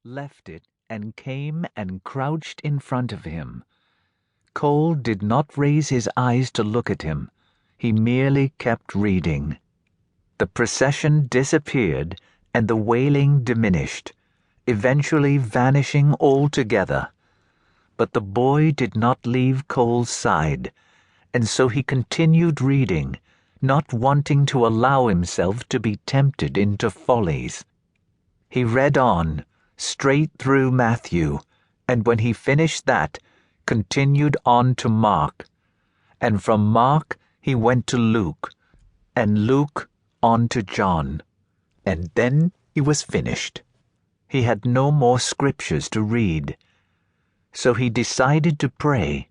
left it and came and crouched in front of him. Cole did not raise his eyes to look at him. He merely kept reading. The procession disappeared and the wailing diminished, eventually vanishing altogether. But the boy did not leave Cole's side, and so he continued reading, not wanting to allow himself to be tempted into follies. He read on, straight through Matthew, and when he finished that, continued on to Mark, and from Mark he went to Luke, and Luke on to John, and then he was finished. He had no more scriptures to read, so he decided to pray.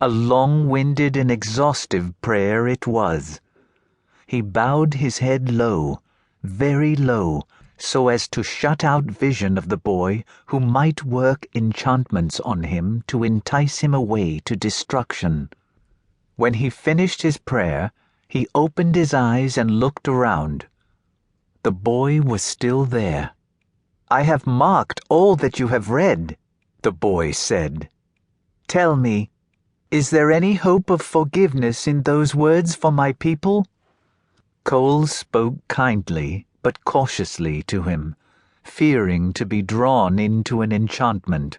A long-winded and exhaustive prayer it was. He bowed his head low, very low, so as to shut out vision of the boy who might work enchantments on him to entice him away to destruction. When he finished his prayer, he opened his eyes and looked around. The boy was still there. "I have marked all that you have read," the boy said. "Tell me, is there any hope of forgiveness in those words for my people?" Cole spoke kindly but cautiously to him, fearing to be drawn into an enchantment.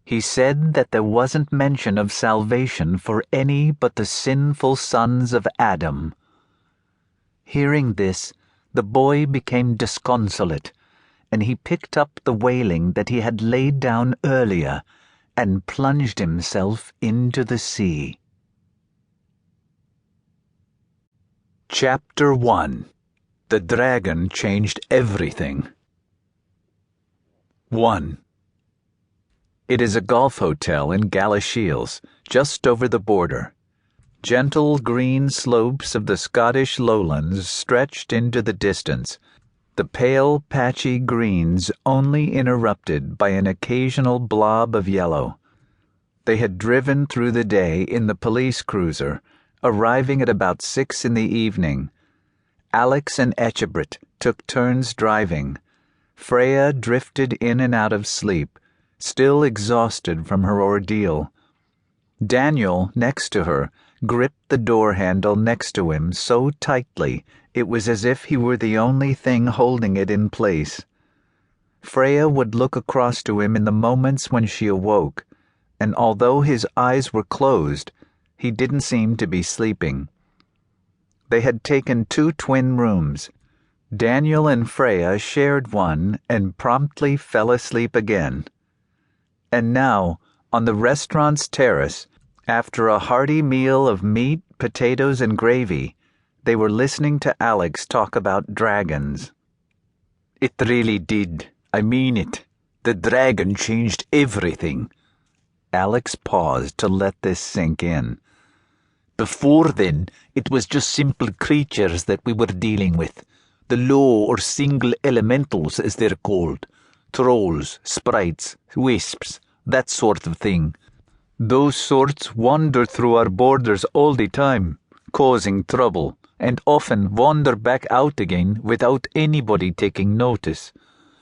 He said that there wasn't mention of salvation for any but the sinful sons of Adam. Hearing this, the boy became disconsolate, and he picked up the wailing that he had laid down earlier and plunged himself into the sea. Chapter 1. The Dragon Changed Everything. 1. It is a golf hotel in Galashiels, just over the border. Gentle green slopes of the Scottish lowlands stretched into the distance, the pale, patchy greens only interrupted by an occasional blob of yellow. They had driven through the day in the police cruiser, arriving at about 6 in the evening. Alex and Etchebrit took turns driving. Freya drifted in and out of sleep, still exhausted from her ordeal. Daniel, next to her, gripped the door handle next to him so tightly it was as if he were the only thing holding it in place. Freya would look across to him in the moments when she awoke, and although his eyes were closed, he didn't seem to be sleeping. They had taken 2 twin rooms. Daniel and Freya shared one and promptly fell asleep again. And now, on the restaurant's terrace, after a hearty meal of meat, potatoes, and gravy, they were listening to Alex talk about dragons. "It really did. I mean it. The dragon changed everything." Alex paused to let this sink in. "Before then, it was just simple creatures that we were dealing with. The low or single elementals, as they're called. Trolls, sprites, wisps, that sort of thing. Those sorts wander through our borders all the time, causing trouble, and often wander back out again without anybody taking notice.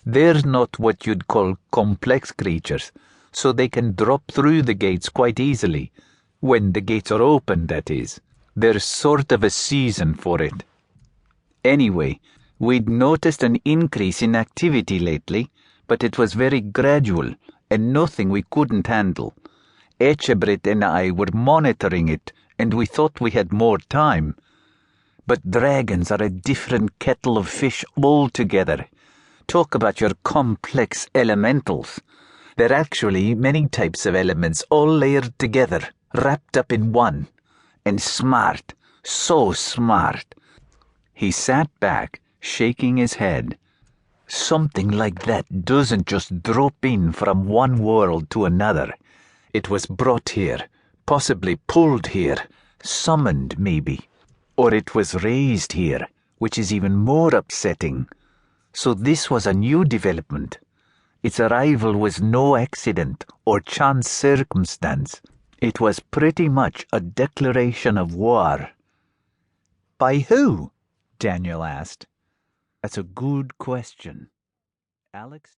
They're not what you'd call complex creatures, so they can drop through the gates quite easily. When the gates are open, that is. There's sort of a season for it. Anyway, we'd noticed an increase in activity lately, but it was very gradual and nothing we couldn't handle. Etchebrit and I were monitoring it, and we thought we had more time. But dragons are a different kettle of fish altogether. Talk about your complex elementals. There are actually many types of elements all layered together, wrapped up in one. And smart, so smart." He sat back, shaking his head. "Something like that doesn't just drop in from one world to another. It was brought here, possibly pulled here, summoned maybe. Or it was raised here, which is even more upsetting. So this was a new development. Its arrival was no accident or chance circumstance. It was pretty much a declaration of war." "By who?" Daniel asked. "That's a good question." Alex